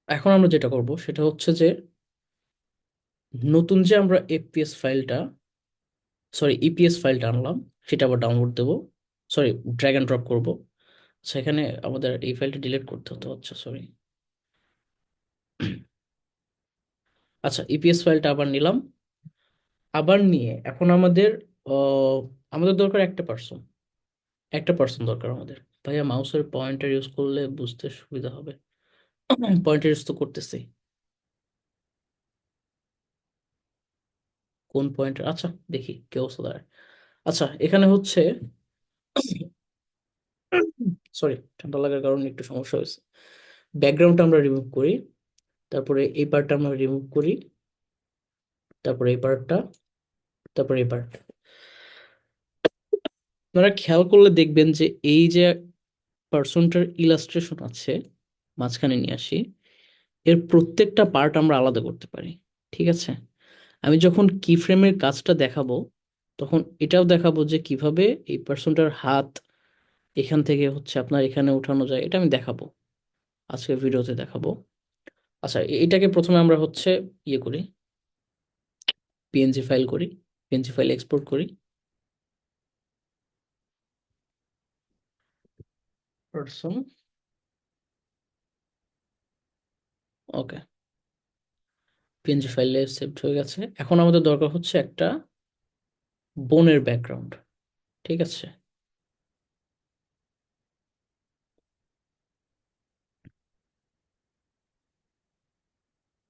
এখন আমরা যেটা করব সেটা হচ্ছে যে নতুন যে আমরা এফপিএস ফাইলটা, সরি ইপিএস ফাইলটা আনলাম, সেটা আবার ডাউনলোড দেব, সরি ড্র্যাগ অ্যান্ড ড্রপ করব। সেখানে আমাদের এই ফাইলটা ডিলিট করতে হতে হচ্ছে, সরি। আচ্ছা, ইপিএস ফাইলটা আবার নিলাম। আবার নিয়ে এখন আমাদের দরকার একটা পার্সন দরকার আমাদের। ভাইয়া মাউসের পয়েন্টার ইউজ করলে বুঝতে সুবিধা হবে। পয়েন্টার ইউজ তো করতেছি। কোন পয়েন্টার? আচ্ছা, দেখি কি অবস্থা দাঁড়ায়। আচ্ছা, এখানে হচ্ছে, সরি, ঠান্ডা লাগার কারণে একটু সমস্যা হয়েছে। ব্যাকগ্রাউন্ডটা আমরা রিমুভ করি, তারপরে এই পার্টটা আমরা রিমুভ করি, তারপরে এই পার্টটা, তারপরে এই পার্টটা। আপনারা খেয়াল করলে দেখবেন যে এই যে পার্সনটার ইলাস্ট্রেশন আছে, মাঝখানে নিয়ে আসি, এর প্রত্যেকটা পার্ট আমরা আলাদা করতে পারি। ঠিক আছে? আমি যখন কি ফ্রেমের কাজটা দেখাবো, তখন এটাও দেখাবো যে কিভাবে এই পার্সনটার হাত এখান থেকে হচ্ছে আপনার এখানে উঠানো যায়, এটা আমি দেখাবো, আজকের ভিডিওতে দেখাবো। আচ্ছা, এটাকে প্রথমে আমরা হচ্ছে ইয়ে করি, পিএনজি ফাইল করি, পিএনজি ফাইল এক্সপোর্ট করি। পার্সন, ওকে, পিএনজি ফাইলে সেভড হয়ে গেছে। এখন আমাদের দরকার হচ্ছে একটা বোনের ব্যাকগ্রাউন্ড। ঠিক আছে?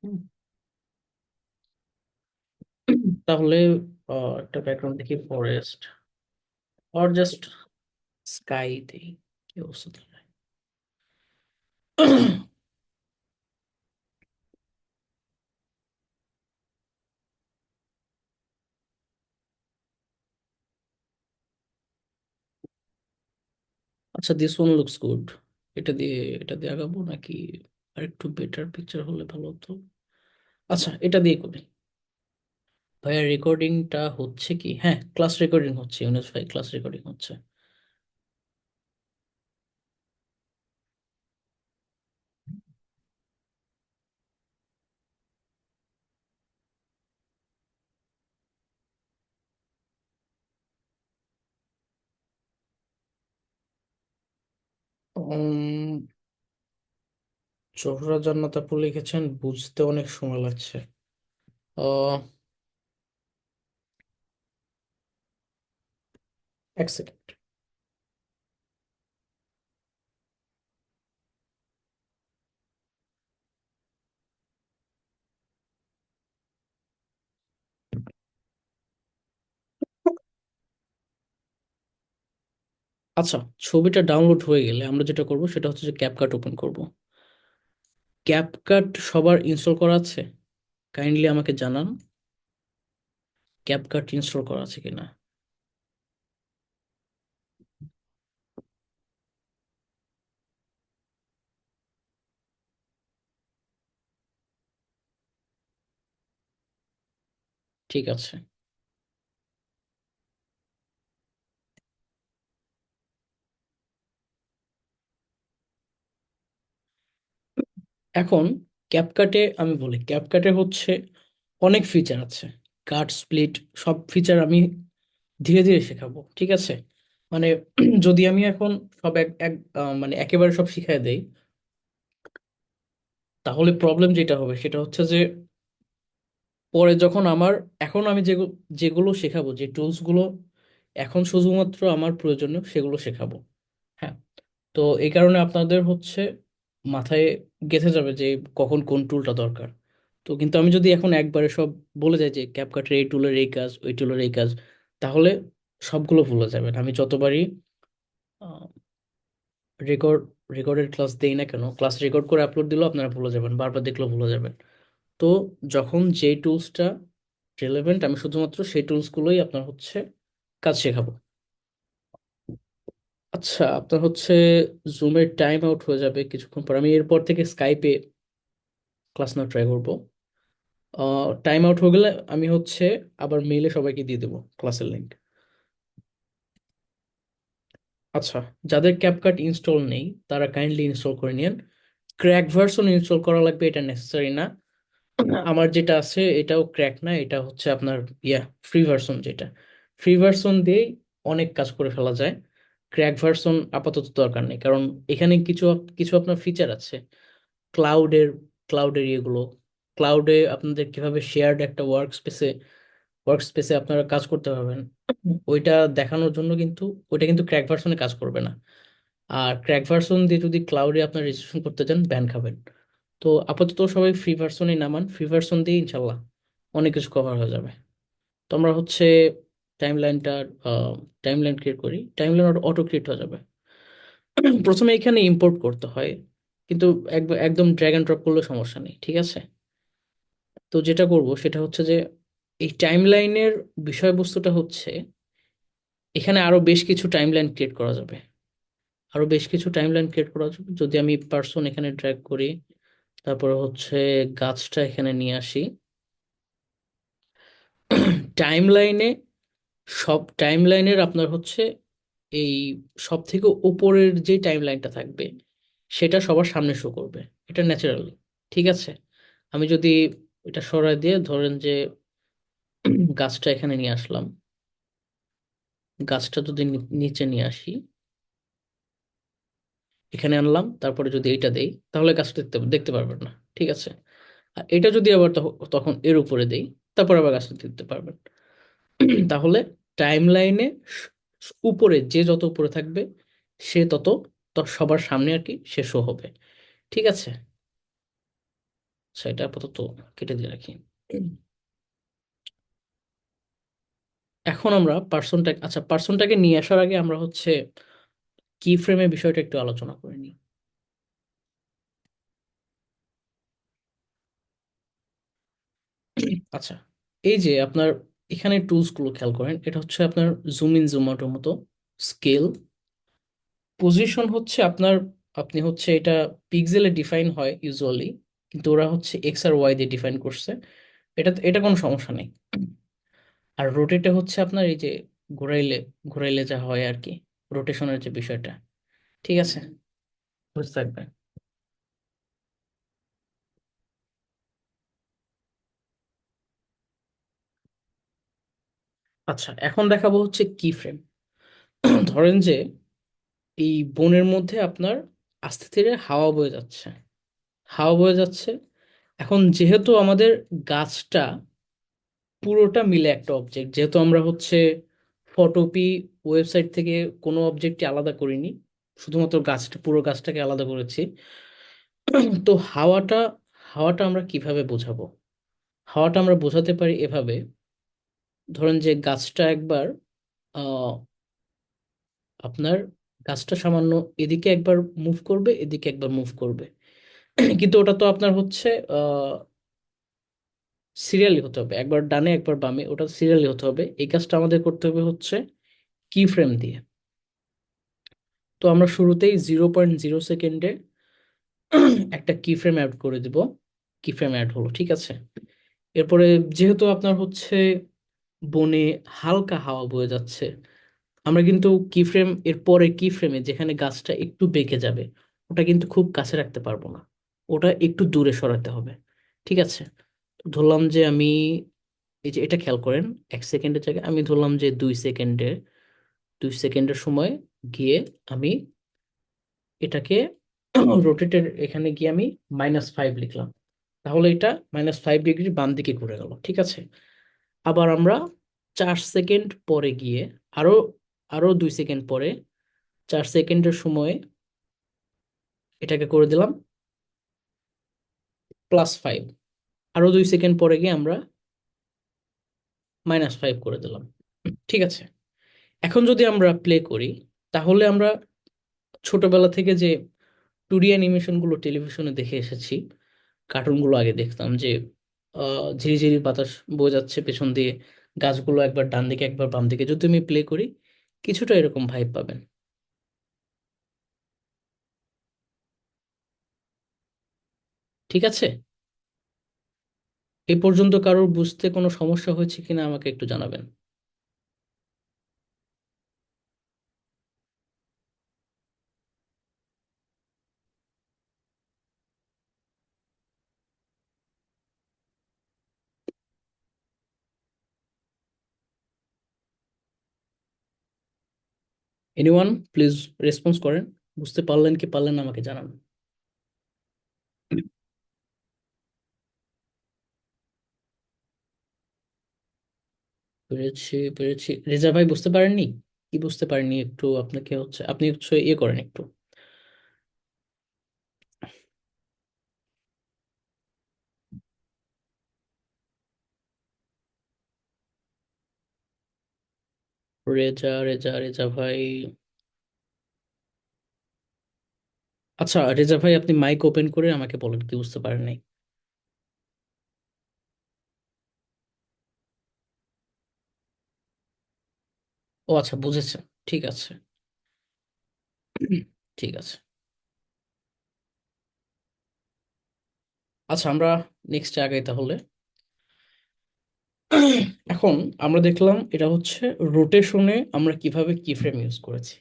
হুম। তাহলে একটা ব্যাকগ্রাউন্ড দেখি, ফরেস্ট অর জাস্ট স্কাই দেই, কি অবস্থা তাহলে? আচ্ছা, দিস ওয়ান লুকস গুড। এটা দিয়ে এটা দিয়ে আগাবো নাকি আর একটু বেটার পিকচার হলে ভালো হতো? আচ্ছা, এটা দিয়ে করি। ভাইয়া রেকর্ডিংটা হচ্ছে কি? হ্যাঁ, ক্লাস রেকর্ডিং হচ্ছে, ইউনিট 5 ক্লাস রেকর্ডিং হচ্ছে। উম, জোহরা জান্নাত আপু লিখেছেন, বুঝতে অনেক সময় লাগছে। আহ, এক সেকেন্ড। আচ্ছা, ছবিটা ডাউনলোড হয়ে গেলে আমরা যেটা করব সেটা হচ্ছে যে ক্যাপকাট ওপেন করব। ক্যাপকাট সবার ইনস্টল করা আছে? কাইন্ডলি আমাকে জানান ক্যাপকাট ইনস্টল করা আছে কিনা। ঠিক আছে। এখন ক্যাপকাটে আমি বলি, ক্যাপকাটে হচ্ছে অনেক ফিচার আছে। কাট স্প্লিট, সব ফিচার আমি ধীরে ধীরে শেখাবো। ঠিক আছে? মানে যদি আমি এখন সব এক এক মানে একেবারে সব শিখাই দেই, তাহলে প্রবলেম যেটা হবে সেটা হচ্ছে যে পরে যখন এখন আমি যেগুলো যেগুলো শেখাবো, যে টুলস গুলো এখন শুধুমাত্র আমার প্রয়োজনীয় সেগুলো শেখাবো। হ্যাঁ। তো এই কারণে আপনাদের হচ্ছে মাথায় গেঁথে যাবে যে কখন কোন টুলটা দরকার। তো কিন্তু আমি যদি এখন একবারে সব বলে যাই যে ক্যাপকাটের এই টুলের এই কাজ, ওই টুলের এই কাজ, তাহলে সবগুলো ভুলে যাবেন। আমি যতবারই রেকর্ড রেকর্ডের ক্লাস দেই না কেন, ক্লাস রেকর্ড করে আপলোড দিলেও আপনারা ভুলে যাবেন, বারবার দেখলেও ভুলে যাবেন। তো যখন যে টুলসটা রিলেভেন্ট, আমি শুধুমাত্র সেই টুলসগুলোই আপনার হচ্ছে কাজ শেখাবো। আচ্ছা, আপনার হচ্ছে জুমের টাইম আউট হয়ে যাবে কিছুক্ষণ পর। আমি এরপর থেকে স্কাইপে ক্লাস নেওয়া ট্রাই করবো। টাইম আউট হয়ে গেলে আমি হচ্ছে আবার মেইলে সবাইকে দিয়ে দেবো ক্লাসের লিঙ্ক। আচ্ছা, যাদের ক্যাপকাট ইনস্টল নেই তারা কাইন্ডলি ইনস্টল করে নিন। ক্র্যাক ভার্সন ইনস্টল করা লাগবে এটা নেসেসারি না। আমার যেটা আছে এটাও ক্র্যাক না, এটা হচ্ছে আপনার ফ্রি ভার্সন যেটা, ফ্রি ভার্সন দিয়েই অনেক কাজ করে ফেলা যায়। ক্র্যাক ভার্সন আপাতত দরকার নেই, কারণ এখানে কিছু কিছু আপনার ফিচার আছে ক্লাউডের, ইয়েগুলো, ক্লাউডে আপনাদের কিভাবে শেয়ার্ড একটা ওয়ার্ক স্পেসে আপনারা কাজ করতে পারবেন, ওইটা দেখানোর জন্য কিন্তু ওইটা কিন্তু ক্র্যাক ভার্সনে কাজ করবে না। আর ক্র্যাক ভার্সন দিয়ে যদি ক্লাউডে আপনার রেজিস্ট্রেশন করতে চান ব্যান খাবেন। তো আপাতত সবাই ফ্রি ভার্সনই নামান, ফ্রি ভার্সন দিয়ে ইনশাল্লাহ অনেক কিছু কভার হয়ে যাবে। তো আমরা হচ্ছে টাইম লাইনটার টাইম লাইন ক্রিয়েট করি, টাইম লাইন অটো ক্রিয়েট হয়ে যাবে। প্রথমে এখানে ইম্পোর্ট করতে হয়, কিন্তু একদম ড্র্যাগ অ্যান্ড ড্রপ করলে সমস্যা নেই, ঠিক আছে। তো যেটা করব সেটা হচ্ছে যে এই টাইম লাইনের বিষয়বস্তুটা হচ্ছে এখানে আরো বেশ কিছু টাইম লাইন ক্রিয়েট করা যাবে, আরো বেশ কিছু টাইম লাইন ক্রিয়েট করা যাবে। যদি আমি পার্সন এখানে ড্র্যাগ করি, তারপরে হচ্ছে গাছটা এখানে নিয়ে আসি, টাইম লাইনে সব টাইম লাইনের আপনার হচ্ছে এই সব থেকে উপরের যে টাইম লাইনটা থাকবে সেটা সবার সামনে শো করবে, এটা ন্যাচারালি, ঠিক আছে। আমি যদি এটা সরাই দিয়ে ধরেন যে গাছটা এখানে নিয়ে আসলাম, গাছটা যদি নিচে নিয়ে আসি, এখানে আনলাম, তারপরে যদি এইটা দেই তাহলে গাছটা দেখতে দেখতে পারবেন না, ঠিক আছে। আর এটা যদি আবার তখন এর উপরে দেই, তারপর আবার গাছটা দেখতে পারবেন। তাহলে টাইম লাইনে উপরে যে যত উপরে থাকবে সে তত সবার সামনে আর কি সে শো হবে, ঠিক আছে। সেটা আপাতত কেটে দিয়ে রাখি। উম, এখন আমরা পার্সনটাকে নিয়ে আসার আগে আমরা হচ্ছে কি ফ্রেমের বিষয়টা একটু আলোচনা করে নিই। আচ্ছা, এই যে আপনার এখানে টুলস গুলো খেয়াল করেন, এটা হচ্ছে আপনার জুম ইন জুম আউটের মতো স্কেল, পজিশন হচ্ছে আপনার, আপনি হচ্ছে এটা পিক্সেলে ডিফাইন হয় ইউজুয়ালি, কিন্তু ওরা হচ্ছে এক্স আর ওয়াই দিয়ে ডিফাইন করছে, এটা কোনো সমস্যা নেই। আর রোটেটে হচ্ছে আপনার এই যে ঘুরাইলে ঘুরাইলে যা হয় আর কি, রোটেশনের যে বিষয়টা, ঠিক আছে, বুঝতে থাকবে। আচ্ছা, এখন দেখাবো হচ্ছে কি ফ্রেম। ধরেন যে এই বনের মধ্যে আপনার আস্তে ধীরে হাওয়া বয়ে যাচ্ছে, হাওয়া বয়ে যাচ্ছে। এখন যেহেতু আমাদের গাছটা পুরোটা মিলে একটা অবজেক্ট, যেহেতু আমরা হচ্ছে ফটোপি ওয়েবসাইট থেকে কোনো অবজেক্টই আলাদা করিনি, শুধুমাত্র গাছটা, পুরো গাছটাকে আলাদা করেছি। তো হাওয়াটা আমরা কিভাবে বোঝাবো? হাওয়াটা আমরা বোঝাতে পারি এভাবে, ধরেন যে গাছটা একবার আহ আপনার গাছটা সামান্য এদিকে একবার মুভ করবে, এদিকে একবার মুভ করবে, কিন্তু ওটা তো আপনার হচ্ছে সিরিয়ালি হতে হবে, একবার ডানে একবার বামে, ওটা সিরিয়ালি হতে হবে। এই কাজটা আমাদের করতে হবে হচ্ছে কি ফ্রেম দিয়ে। তো আমরা শুরুতেই 0.0 সেকেন্ডে একটা কি ফ্রেম অ্যাড করে দিব, কি ফ্রেম অ্যাড হলো, ঠিক আছে। এরপরে যেহেতু আপনার হচ্ছে বনে হালকা হাওয়া বয়ে যাচ্ছে, আমরা কিন্তু কি ফ্রেম এর পরে কি ফ্রেমে যেখানে গাছটা একটু বেঁকে যাবে ওটা কিন্তু খুব কাছে রাখতে পারবো না, ওটা একটু দূরে সরাতে হবে, ঠিক আছে। তো ধরলাম যে আমি এই যে এটা খেয়াল করেন, 1 সেকেন্ডের জায়গায় আমি ধরলাম যে 2 সেকেন্ডের সময় গিয়ে আমি এটাকে রোটেটের এখানে গিয়ে আমি -5 লিখলাম, তাহলে এটা -5 ডিগ্রি বাম দিকে ঘুরে গেল, ঠিক আছে। আবার আমরা 4 সেকেন্ড পরে গিয়ে আরো আরো 2 সেকেন্ড পরে 4 সেকেন্ডের সময় এটাকে করে দিলাম +5, আরো 2 সেকেন্ড পরে গিয়ে আমরা -5 করে দিলাম, ঠিক আছে। এখন যদি আমরা প্লে করি, তাহলে আমরা ছোটবেলা থেকে যে 2D অ্যানিমেশন গুলো টেলিভিশনে দেখে এসেছি, কার্টুনগুলো আগে দেখতাম যে ঝিরিঝিরি বাতাস বয়ে যাচ্ছে পেছন দিয়ে, গাছগুলো একবার ডান দিকে একবার বাম দিকে, যদি আমি প্লে করি কিছুটা এরকম ভাইব পাবেন, ঠিক আছে। এই পর্যন্ত কারোর বুঝতে কোনো সমস্যা হয়েছে কিনা আমাকে একটু জানাবেন। এনিওয়ান প্লিজ রেসপন্স করেন। বুঝতে পারলেন কি পারলেন না আমাকে জানান। পেরেছি পেরেছি। রেজা ভাই বুঝতে পারেননি? কি বুঝতে পারেননি একটু আপনাকে হচ্ছে, আপনি হচ্ছে ইয়ে করেন একটু। রেজা রেজা রেজা ভাই। আচ্ছা রেজা ভাই, আপনি মাইক ওপেন করে আমাকে বলেন কি বুঝতে পারেন নাই। ও আচ্ছা, বুঝেছেন। ঠিক আছে। ঠিক আছে। আচ্ছা আমরা নেক্সটে আগাই তাহলে। এখন আমরা দেখলাম এটা হচ্ছে রোটেশনে আমরা কিভাবে কি ফ্রেম ইউজ করেছি।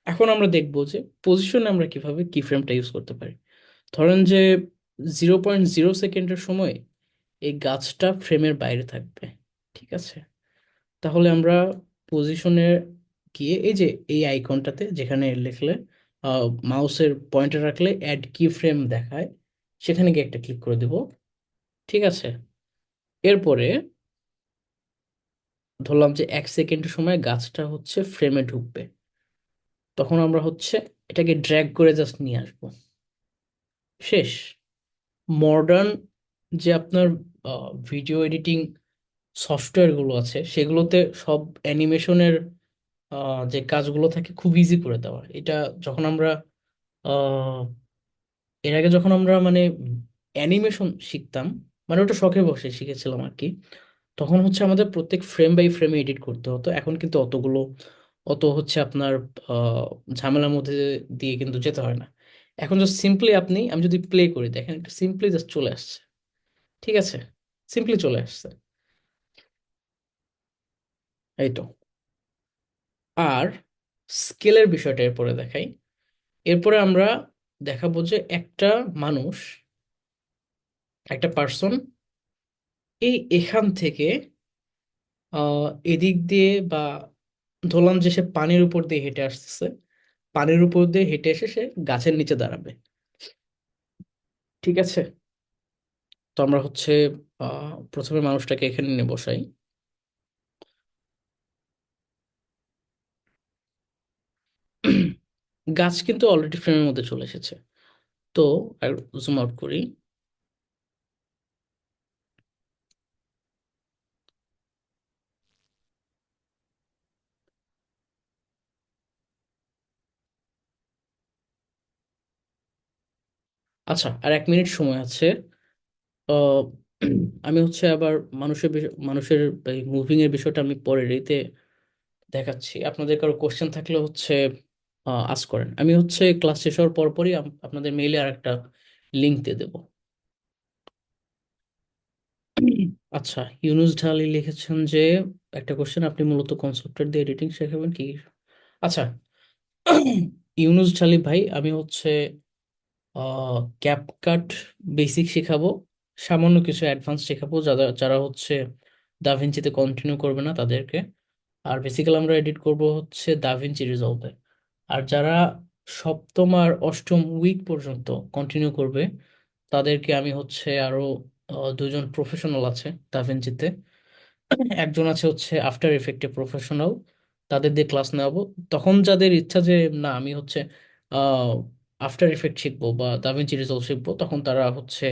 এখন আমরা দেখবো যে পজিশনে আমরা কিভাবে কি ফ্রেমটা ইউজ করতে পারি। ধরেন যে 0.0 সেকেন্ডের সময় এই গাছটা ফ্রেমের বাইরে থাকবে। ঠিক আছে, তাহলে আমরা পজিশনে গিয়ে এই যে এই আইকনটাতে যেখানে লিখলে মাউসের পয়েন্টার রাখলে অ্যাড কি ফ্রেম দেখায়, সেখানে গিয়ে একটা ক্লিক করে দেব। ঠিক আছে, এরপরে ধরলাম যে 1 সেকেন্ডের সময় গাছটা হচ্ছে ফ্রেমে ঢুকবে। তখন আমরা হচ্ছে এটাকে ড্র্যাগ করে জাস্ট নিয়ে আসবো। শেষ। মডার্ন যে আপনার ভিডিও এডিটিং সফটওয়্যারগুলো আছে সেগুলোতে সব অ্যানিমেশনের যে কাজগুলো থাকে খুব ইজি করে দেওয়া এটা। যখন আমরা আহ, এর আগে যখন আমরা মানে অ্যানিমেশন শিখতাম, মানে ওটা শখে বসে শিখেছিলাম আর কি, তখন হচ্ছে আমাদের প্রত্যেক ফ্রেম বাই ফ্রেমে এডিট করতে হতো। এখন কিন্তু অত হচ্ছে আপনার আহ, ঝামেলার মধ্যে দিয়ে কিন্তু যেতে হয় না। এখন জাস্ট সিম্পলি আমি যদি প্লে করি দেখেন, এটা সিম্পলি জাস্ট চলে আসছে। ঠিক আছে, সিম্পলি চলে আসছে। এই তো। আর স্কেলের বিষয়টা এরপরে দেখাই। এরপরে আমরা দেখাবো যে একটা মানুষ, একটা পার্সন এখান থেকে এদিক দিয়ে বা ধরলাম যে সে পানির উপর দিয়ে হেঁটে আসতেছে, পানির উপর দিয়ে হেঁটে এসে সে গাছের নিচে দাঁড়াবে। ঠিক আছে, তো আমরা হচ্ছে প্রথমে মানুষটাকে এখানে নিয়ে বসাই। গাছ কিন্তু অলরেডি ফ্রেমের মধ্যে চলে এসেছে। তো আর জুম আউট করি। আচ্ছা আর 1 মিনিট সময় আছে। আহ, আমি হচ্ছে আবার মানুষের মুভিং এর বিষয়টা আমি পরের ইতে দেখাচ্ছি। আপনাদের কারো কোশ্চেন থাকলে হচ্ছে আস্ক করেন। আমি হচ্ছে ক্লাস শেষ হওয়ার পরপরই আপনাদের মেইলে আর একটা লিঙ্ক দিয়ে দেবো। আচ্ছা, ইউনুস ঢালি লিখেছেন যে একটা কোশ্চেন, আপনি মূলত কোন সফটওয়্যার দিয়ে এডিটিং শেখাবেন কি? আচ্ছা, ইউনুস ঢালি ভাই, আমি হচ্ছে ক্যাপকাট বেসিক শেখাবো, সামান্য কিছু অ্যাডভান্স শেখাবো যারা যারা হচ্ছে দাভিঞ্চিতে কন্টিনিউ করবে না তাদেরকে। আর বেসিক্যালি আমরা এডিট করব হচ্ছে দাভিঞ্চি রিজলভে। আর যারা সপ্তম আর অষ্টম উইক পর্যন্ত কন্টিনিউ করবে তাদেরকে আমি হচ্ছে আরো দুজন প্রফেশনাল আছে দাভিঞ্চিতে, একজন আছে হচ্ছে আফটার ইফেক্টে প্রফেশনাল, তাদের দিয়ে ক্লাস নেওয়াবো। তখন যাদের ইচ্ছা যে না আমি হচ্ছে আফটার ইফেক্ট শিখবো বা দাভিঞ্চি রিজলভ শিখবো, তখন তারা হচ্ছে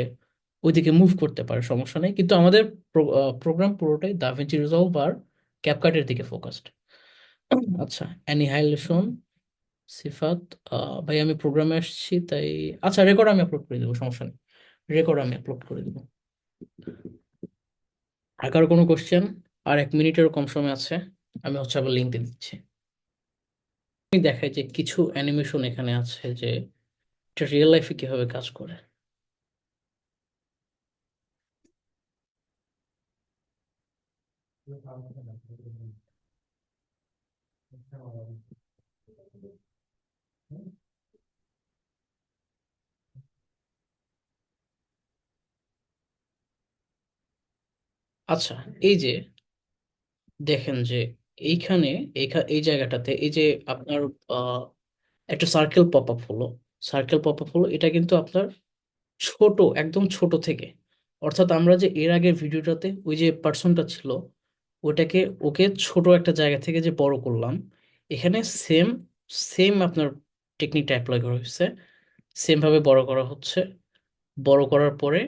ওইদিকে মুভ করতে পারে, সমস্যা নেই। কিন্তু আমাদের প্রোগ্রাম পুরোটাই দাভিঞ্চি রিজলভ আর ক্যাপকাটের দিকে ফোকাসড। আচ্ছা, অ্যানিহাইলেশন সিফাত, ভাই আমি প্রোগ্রামে আসছি তাই। আচ্ছা, রেকর্ড আমি আপলোড করে দেবো, সমস্যা নেই। রেকর্ড আমি আপলোড করে দেবো। আর কারো কোনো কোশ্চেন? আর 1 মিনিটেরও কম সময় আছে। আমি হচ্ছে আবার লিঙ্ক দিয়ে দিচ্ছি। আমি দেখাই যে কিছু অ্যানিমেশন এখানে আছে যে এটা রিয়েল লাইফে কিভাবে কাজ করে। আচ্ছা, এই যে দেখেন যে এইখানে এই জায়গাটাতে এই যে আপনার একটা সার্কেল পপ আপ হলো, সার্কেল পপ আপ হলো, এটা কিন্তু আপনার ছোট, একদম ছোট থেকে, অর্থাৎ আমরা যে এর আগের ভিডিওটাতে ওই যে পার্সনটা ছিল ওটাকে, ওকে ছোট একটা জায়গা থেকে যে বড় করলাম, এখানে সেম সেম আপনার টেকনিকটা অ্যাপ্লাই করা হয়েছে। সেম ভাবে বড় করা হচ্ছে। বড় করার পরে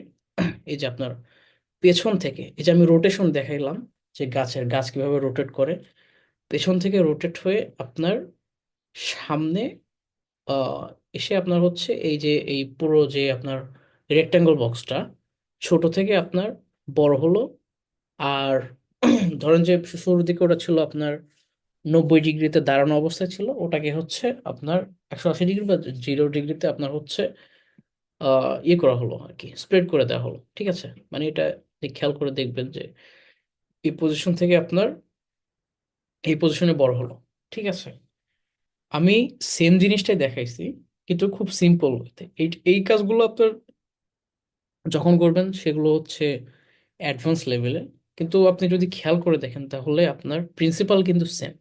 এই যে আপনার পেছন থেকে এই যে আমি রোটেশন দেখাইলাম, যে গাছ কিভাবে রোটেট করে, পেছন থেকে রোটেট হয়ে আপনার সামনে আহ, এসে আপনার হচ্ছে এই যে এই পুরো যে আপনার রেক্ট্যাঙ্গল বক্সটা ছোট থেকে আপনার বড় হলো। আর ধরেন যে শুরুর দিকে ওটা ছিল আপনার 90 ডিগ্রিতে দাঁড়ানো অবস্থায় ছিল, ওটাকে হচ্ছে আপনার 180 ডিগ্রি বা 0 ডিগ্রিতে আপনার হচ্ছে ইয়ে করা হলো আর কি, স্প্রেড করে দেওয়া হলো। ঠিক আছে, মানে এটা খেয়াল করে দেখবেন যে এই পজিশন থেকে আপনার এই পজিশনে বড় হলো। ঠিক আছে, আমি সেম জিনিসটাই দেখাইছি কিন্তু খুব সিম্পল ওয়েতে। এই এই কাজগুলো আপনার যখন করবেন সেগুলো হচ্ছে অ্যাডভান্স লেভেলে, কিন্তু আপনি যদি খেয়াল করে দেখেন তাহলে আপনার প্রিন্সিপাল কিন্তু সেম।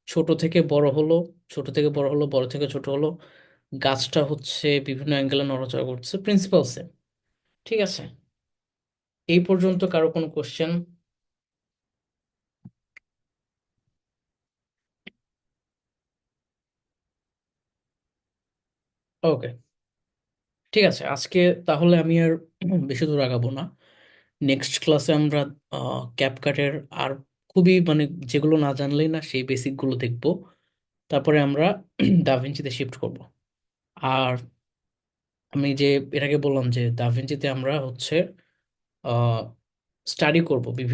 ছোট থেকে বড় হলো, ছোট থেকে বড় হলো, বড় থেকে ছোট হলো, গাছটা হচ্ছে বিভিন্ন অ্যাঙ্গেলে নড়াচড়া করছে, প্রিন্সিপাল সেম। ঠিক আছে, এই পর্যন্ত কারো কোনো কোশ্চেন? ওকে, ঠিক আছে, আজকে তাহলে আমি আর বেশি দূর আগাবো না। নেক্সট ক্লাসে আমরা ক্যাপকাটের আর খুবই মানে যেগুলো না জানলেই না সেই বেসিক গুলো দেখবো। তারপরে আমরা দাভিঞ্চিতে শিফট করব। আর আমি যে এর আগে বললাম যে দাভিঞ্চিতে আমরা হচ্ছে স্টাডি করব